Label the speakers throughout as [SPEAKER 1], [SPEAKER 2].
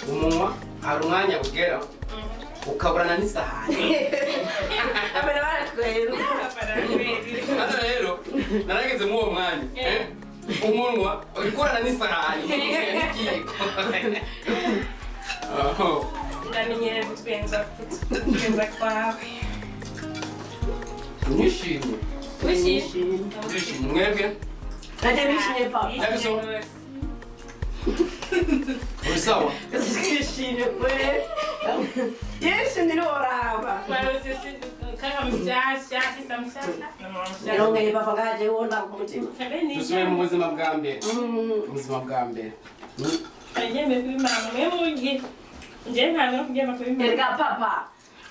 [SPEAKER 1] umunwa hari umwanya ugera ukaburana n'isahani
[SPEAKER 2] abana baratwenza
[SPEAKER 1] hano rero narageze muri uwo mwanya umunwa ukorana n'isahani
[SPEAKER 3] ndamenyereye gutwenza kwawe
[SPEAKER 1] nishimye
[SPEAKER 3] wishimye
[SPEAKER 1] mwebwe
[SPEAKER 2] najya bishimye papa
[SPEAKER 1] uri sawa
[SPEAKER 2] twishimye kwe yishimye ntiworaba yarongeye papa ngaje wonda ku mutima
[SPEAKER 1] dusubiye mu buzima bwa mbere ubuzima bwa mbere
[SPEAKER 3] njye ntabwo no kugenda kuri mbere
[SPEAKER 2] erega papa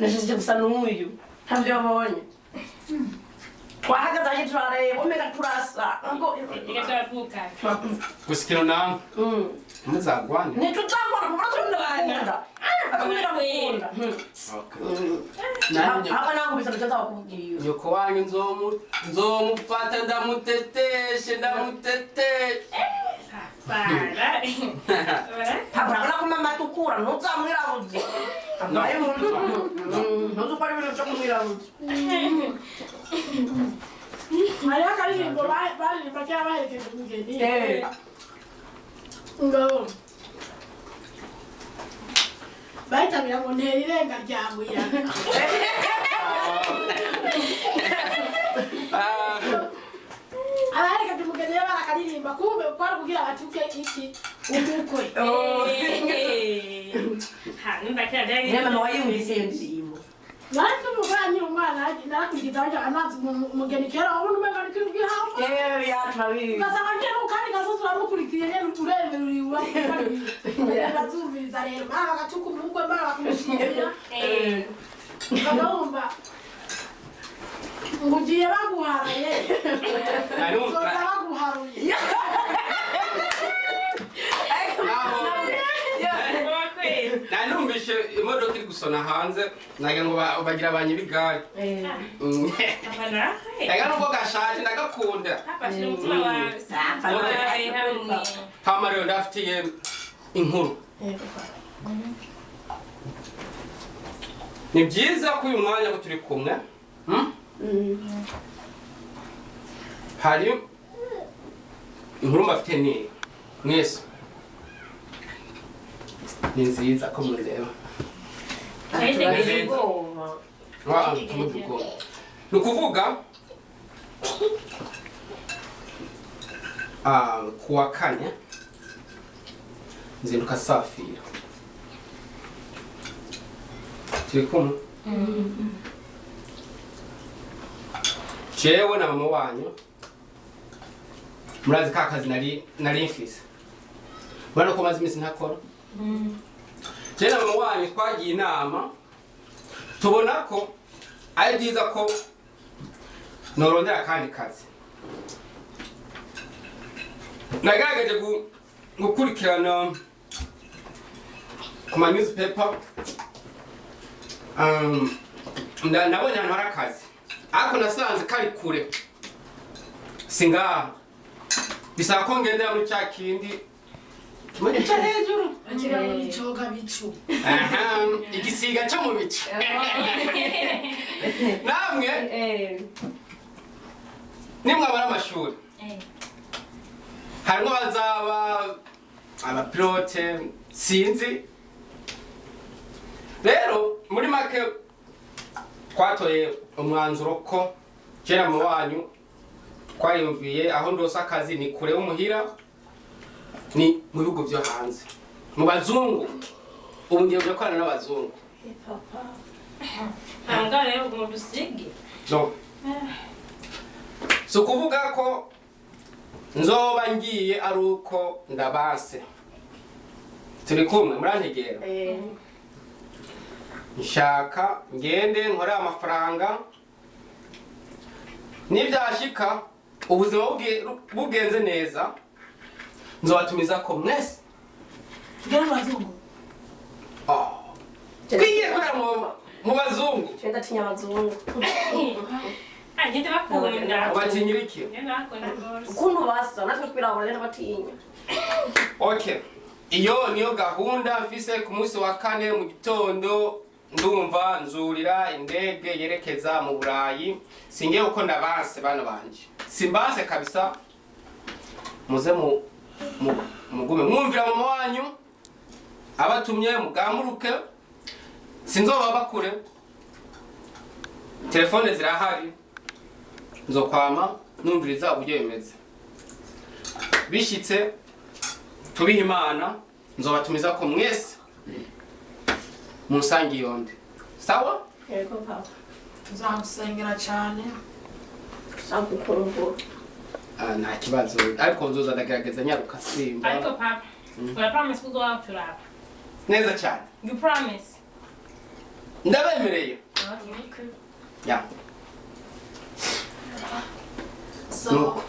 [SPEAKER 2] nashije gusa n'uyu ntabyo wabonye twahagaze aje turareba omega turasa ngo
[SPEAKER 3] igasharavuka
[SPEAKER 1] gusikira nawe muzagwane
[SPEAKER 2] ntituzagwana kuko turabikunda akamira mukunda hapa nangu bisa ndoto wakubwiye
[SPEAKER 1] nyoko wanyu nzomufata ndamuteteshe
[SPEAKER 2] papa nabona ko mama tukura ntuzamwirabuze amaye muntu ntuzukora ibintu byo kumwirabuze
[SPEAKER 4] Maria karirimbo baririmba cyangwa baherekeje umugeni ngo bahitamira ngo ntera irenga rya muyaga abaherekeje umugeni rero barakaririmba kumbe kwari kugira batuke iki umukwe
[SPEAKER 2] mama wayumvise iyo ndirimbo
[SPEAKER 4] nari tumuvura nyiri umwana narakurikiza bajya amazi umugeni kera wabona umwe bari kwibwira hamwe
[SPEAKER 2] yatabibi
[SPEAKER 4] ugasanga njyewe kandi gasozi uramukurikiye nyine ureberuriwe bazumviriza rero mara bagatuka umukwe mara bakamushimira bagahumva ngo ugiye baguharaye uzoza baguharuye
[SPEAKER 1] nanumvishe imodoka iri gusona hanze nagira ngo bagira abanyibigare nagira nubwo gashaje ndagakunda pama rero ndafitiye inkuru ni byiza ko uyu mwanya ko turi kumwe hari inkuru mbafite ni mwese ni nziza ko mureba ni ukuvuga kuwa kane nzinduka safira turi kumwe jewe na mama wanyu murazi ka kazi nari mfise murabona ko maze iminsi ntakora jewe na mama wanyu twagiye inama tubona ko ari byiza ko norondera akandi kazi nagaragaje gukurikirana ku ma newspaper nabonye ahantu hari akazi ariko nasanze kari kure singaha bisaba ko ngendera muri cya kindi kimwe cya hejuru
[SPEAKER 4] agira ngo nicoga bicu
[SPEAKER 1] igisiga cyo mu bicu namwe nimwabara amashuri harimo bazaba abapilote sinzi rero muri make twatoye umwanzuro ko kera mu wanyu twayumviye aho ndose akazi ni kure umuhira ni mu bihugu byo hanze mu bazungu ubu ngiye gukorana n'abazungu
[SPEAKER 3] anga rero ngo dusige
[SPEAKER 1] no so kuvuga ko nzoba ngiye ari uko ndabase turi kumwe murantegera nshaka ngende nkore amafaranga nibyashika ubuzima bugenze neza nzobatumiza ko mwese
[SPEAKER 4] ngera bazungu
[SPEAKER 1] twigiye kurera mu bazungu
[SPEAKER 2] cyenda tinya abazungu
[SPEAKER 3] agende bakunda
[SPEAKER 1] batinyira iki
[SPEAKER 3] nakona rwose
[SPEAKER 2] ukuntu basa natwe twirabura rero batinya
[SPEAKER 1] okay iyo niyo gahunda mfise ku munsi wa kane mu gitondo ndumva nzurira indege yerekeza mu Burayi singiye uko ndabanse bana banje simbanse kabisa muze mugume mwumvira mama wanyu abatumye mugamuruke sinzoba bakure telefone zirahari nzokwama numviriza uburyo bimeze bishitse tubiha Imana nzobatumiza ko mwese musangi yonde sawa
[SPEAKER 2] yego papa
[SPEAKER 4] tuzagusengera cyane
[SPEAKER 2] sagukorogora
[SPEAKER 1] nta kibazo ariko nzoza ndagerageza nyaruka simba
[SPEAKER 3] ariko papa urapromise kuzowaturaba
[SPEAKER 1] neza cyane
[SPEAKER 3] you promise
[SPEAKER 1] ndabemereye ya
[SPEAKER 4] so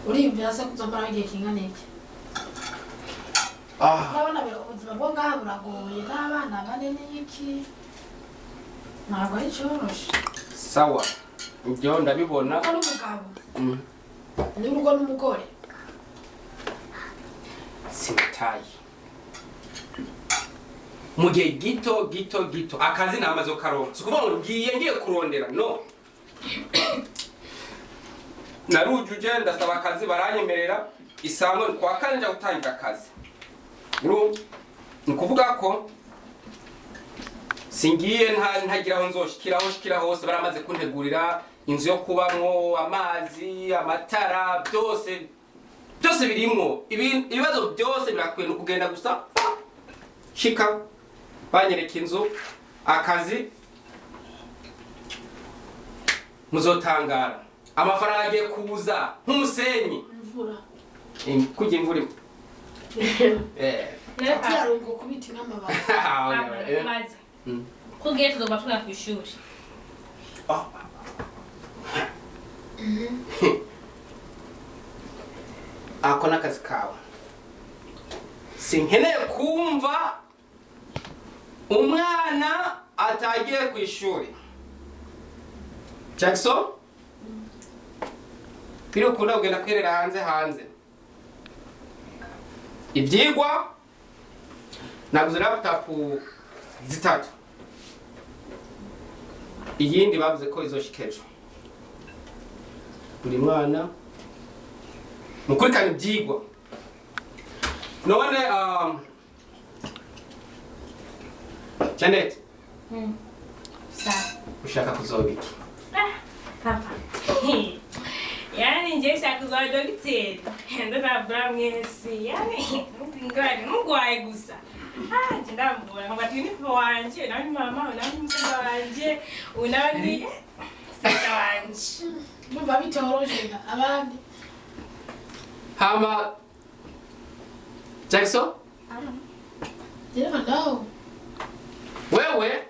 [SPEAKER 4] uriyumvira se kuzomara igihe kingana iki urabona ubuzima bwo ngaha buragoye n'abana bane n'iki ntabwo ari cyoroshe
[SPEAKER 1] sawa ibyo ndabibona
[SPEAKER 4] urugo n'umugabo n'urugo n'umugore
[SPEAKER 1] simutaye mu gihe gito akazi namaze kukaronka ukuvuga ngo ngiye kurondera no narujuje ndasaba akazi baranyemerera isango kwa kane nja gutangira akazi ni ukuvuga ko singiye ntagira aho nzoshikira hose baramaze kuntegurira inzu yo kubamwo amazi amatara byose birimwo ibibazo byose birakwiye kugenda gusa shika banyereka inzu akazi muzotangara amafaranga agiye kuza nk'umusenyi
[SPEAKER 4] imvura
[SPEAKER 1] kujya imvura
[SPEAKER 4] yarungo kubita n'amabati
[SPEAKER 3] maze kugiye tuzoba tuna ku ishuri
[SPEAKER 1] ako n'akazi kawe sinkeneye kumva umwana atagiye ku ishuri Jackson biri ukunda kugenda kwerera hanze ibyigwa naguze laptop 3 iyindi bavuze ko izoshikeje buri mwana mukurikana ibyigwa none Janet ushaka kuzoba iki
[SPEAKER 3] papa yani nje shaka kuzoba dogiteri ndababura mwese yani ngani mugwaye gusa ndambura ngati nipo wanje nani mama nani msanga wanje unani sasa wanje
[SPEAKER 4] numva bitoroshe abandi
[SPEAKER 1] hama Jackson
[SPEAKER 4] no
[SPEAKER 1] wewe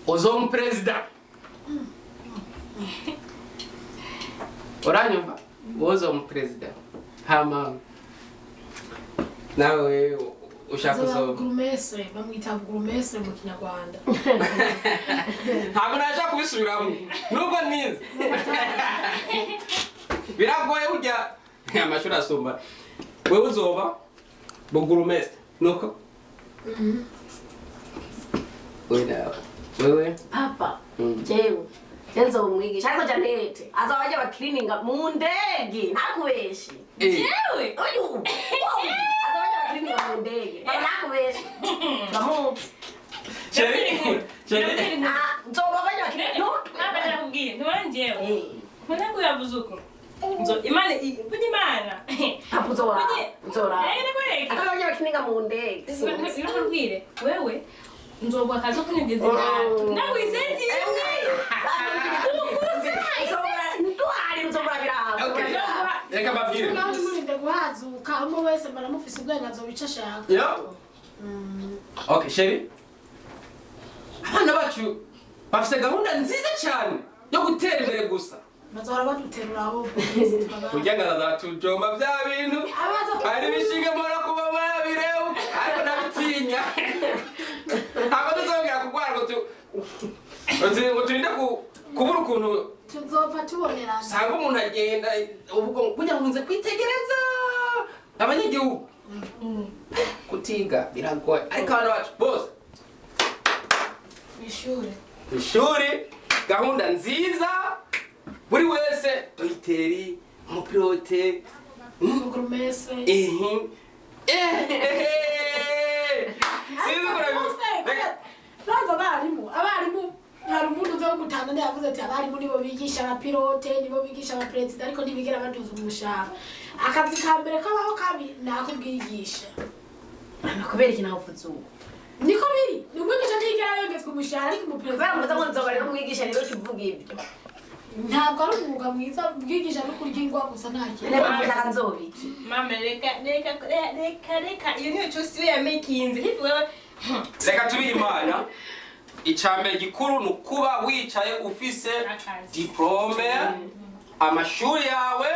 [SPEAKER 1] uzomu president uranyumva uzomu president hama nawe ushaka kuzoba
[SPEAKER 4] gurumestre bamwita gurumestre mu Kinyarwanda
[SPEAKER 1] ntabwo naje kubisubiramo nubwo nize biragoye ujya amashuri asumba wewe uzoba bugurumestre nuko wewe
[SPEAKER 2] papa jewe Enzo umwigisha ariko Janet azabajya bakirininga mu ndege ntakubeshi jewe uyu azabajya bakirininga mu ndege ntakubeshi bamuzi
[SPEAKER 1] Chere
[SPEAKER 2] nzoba bajya bakirininga
[SPEAKER 3] nabajya kubwira ntiwanjewe mbona ko yavuze uko nzo imana imana
[SPEAKER 2] papa uzora azabajya bakirininga mu ndege
[SPEAKER 3] sinakubwire wewe nzobwa akazi ko kunigeza nawe isenti
[SPEAKER 1] reka babwire
[SPEAKER 4] nawe murinde guhazuka umwe wese baramufise ubwenganzo bica ashaka
[SPEAKER 1] okay sheri abana bacu bafite gahunda nziza cyane yo gutera imbere gusa
[SPEAKER 4] bazora baduterura aho
[SPEAKER 1] kurya ngaza tujomba bya bintu ari bishinge mora kuba babireu ariko nabitinya ntabwo tuzongera kurwara ngo turinde kubura ukuntu
[SPEAKER 4] tuzopfa tubonerana
[SPEAKER 1] usanga umuntu agenda ubwo burya nkunze kwitegereza abanyagihugu kutiga biragoye ariko abantu bacu bose ishuri gahunda nziza buri wese dogiteri umupilote
[SPEAKER 4] umugurumese abarimu hari umuntu uza gutanga yavuze ati abarimu nibo bigisha abapilote nibo bigisha abaperezida ariko ntibigera baduza umushahara akazi ka mbere kabaho kabi nako bwigisha
[SPEAKER 2] kubera iki naho uvuze ubu
[SPEAKER 4] niko biri ni umwigisha ntigera yongezwa umushahara ariko umuperezida
[SPEAKER 2] kubera muza ngo nzoba rero umwigisha rero kivuga ibyo
[SPEAKER 4] ntabwo ari umwuga mwiza bwigisha no kurya ingwa gusa nta kintu
[SPEAKER 2] ntabwo nzobiki
[SPEAKER 3] mama reka iyo niyo cyose iyo yamekinze wewe
[SPEAKER 1] reka tubire imana icambere gikuru ni ukuba wicaye ufise diplome amashuri yawe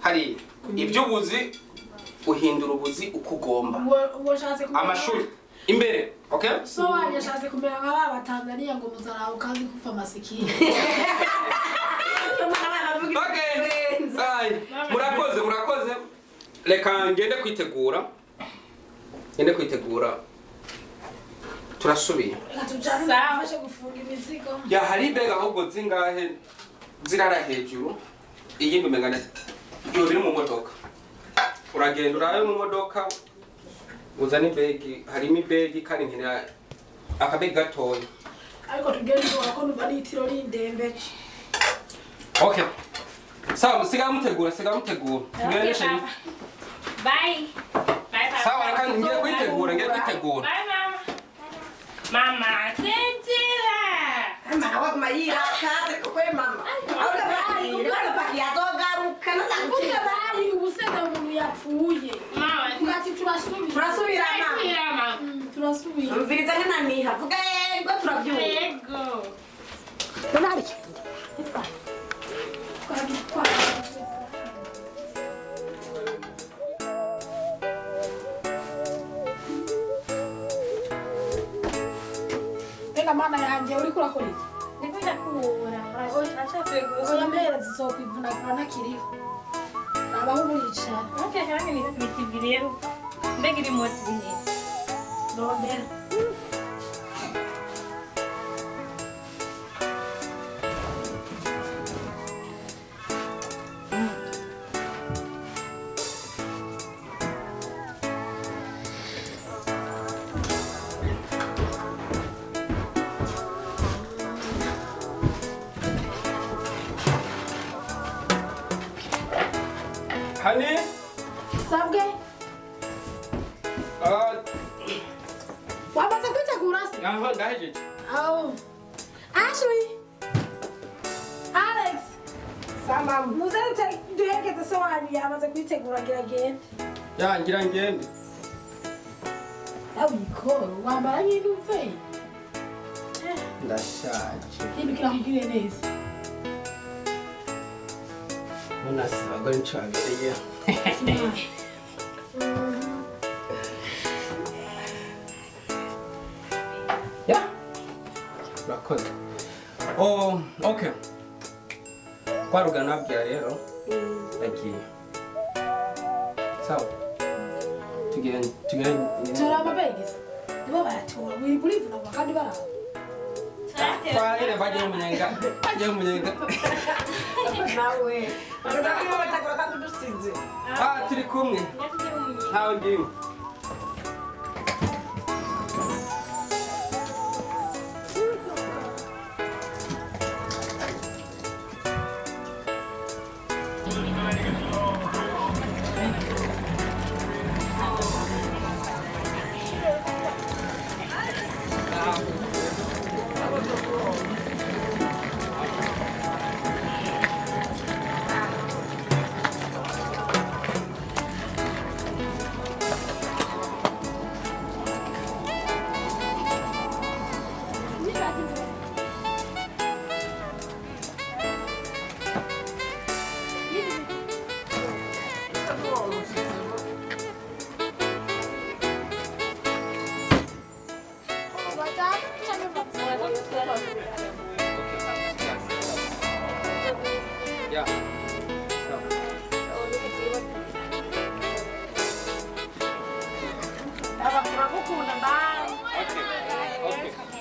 [SPEAKER 1] hari iby'ubuzi uhindura ubuzi uko ugomba amashuri imbere okay
[SPEAKER 4] so wanyashatse kumera nka baba Tanzania ngo muzaraho kandi kufa masikini
[SPEAKER 1] murakoze reka ngende kwitegura turasubiye
[SPEAKER 4] tujyane gufunga imizigo
[SPEAKER 1] ya hari mbega ahubwo zingahe zirara hejuru iyindi umengana iyo biri mu modoka uragenda urayo mu modoka uzana ibegi harimo ibegi kandi nkenera akabegi gatoya
[SPEAKER 4] ariko tugende ko numva n'itiro rindembe
[SPEAKER 1] okay sawa siga mutegura tugende sheri
[SPEAKER 3] bye
[SPEAKER 1] sawa reka ngiye kwitegura
[SPEAKER 3] bye mama tenzira
[SPEAKER 2] mama wa mayira kaze kwe mama aura baki yazogaruka
[SPEAKER 4] nazakuvuga bari ubusenda umuntu yapfuye
[SPEAKER 3] mama
[SPEAKER 4] ngati turasubira
[SPEAKER 3] mama
[SPEAKER 4] turasubira
[SPEAKER 2] mviriza nkana niha vuga yego turabyumva
[SPEAKER 3] yego
[SPEAKER 4] bonari kwa mana yanjye uri kurakora iki
[SPEAKER 3] ndikunda kubura
[SPEAKER 4] oya mbere zizokwivuna kurana kiriho abaho buricara
[SPEAKER 3] okay kandi nitibiriye mbega iri moti bihe
[SPEAKER 4] rondera
[SPEAKER 1] Honey?
[SPEAKER 4] Sabge? Wamaze kwitegura se?
[SPEAKER 1] Ndahejeje.
[SPEAKER 4] Oh. Ashley. Alex.
[SPEAKER 2] sama
[SPEAKER 4] Muzere duhekeze se wanyu yamaze kwitegura giragende.
[SPEAKER 1] Ya ngira ngende.
[SPEAKER 4] Yabiko wambara nyinumve.
[SPEAKER 1] Ndashaje.
[SPEAKER 4] Hindukira mugire neza.
[SPEAKER 1] Nona saga ncabireye. Ya. Urakoze. Oh, okay. Kwarugana bya rero. Yagiye. Sawa. Tugende.
[SPEAKER 4] Tora ababegeze. Nibo baratora. Wiri believe na wakandi bara.
[SPEAKER 1] Kwahire baje umunyenga.
[SPEAKER 2] nawe ariko batakora kandi dusinze
[SPEAKER 1] Turi kumwe. Ntawe ngiwe. Yeah.
[SPEAKER 2] Turakukunda bye.
[SPEAKER 1] Okay.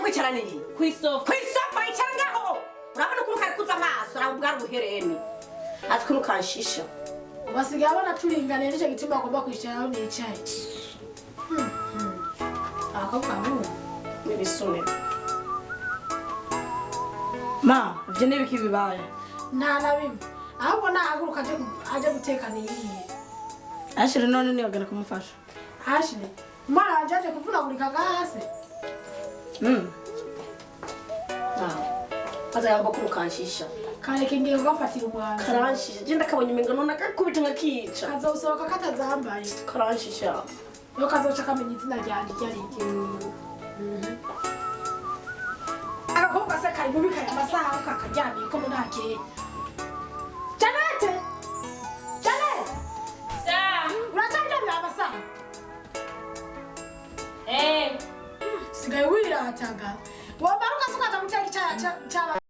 [SPEAKER 2] Kwicaraniye kwisofa icara ngaho urabona ukuntu kari kuza amaso arabubwara ubuhereni ati kuno kanshisha
[SPEAKER 4] Basigaye abana turinganiye nicyo gituma agomba kwicara aho nicaye. Akabwa mu
[SPEAKER 2] n'ibisune ma ivyo n'ibiki bibaye
[SPEAKER 4] nta na bimwe ahubwo nahaguruka aje gutekana iyihe.
[SPEAKER 2] ashire none niyogera kumufasha
[SPEAKER 4] Ashile umwana wanje aje kuvunagurika gahase.
[SPEAKER 2] azayamba kuno kanshisha
[SPEAKER 4] Kareke ngiye kugafatira umwanzi.
[SPEAKER 2] karanshisha je ndakabonye umenga none akakubita nkakica
[SPEAKER 4] Kazosohoka katazambaye.
[SPEAKER 2] karanshisha
[SPEAKER 4] Yo kazoca kamenya izina ryanje ryarike. Agakobwa se kari mubika ya masaha kakaryamiye ko ntakeye. Janete! Janete!
[SPEAKER 3] Sa.
[SPEAKER 4] Uracaryamye amasaha?
[SPEAKER 3] Eh.
[SPEAKER 4] Sigaye wirataga. Wamaruka sukaza gutera icyaha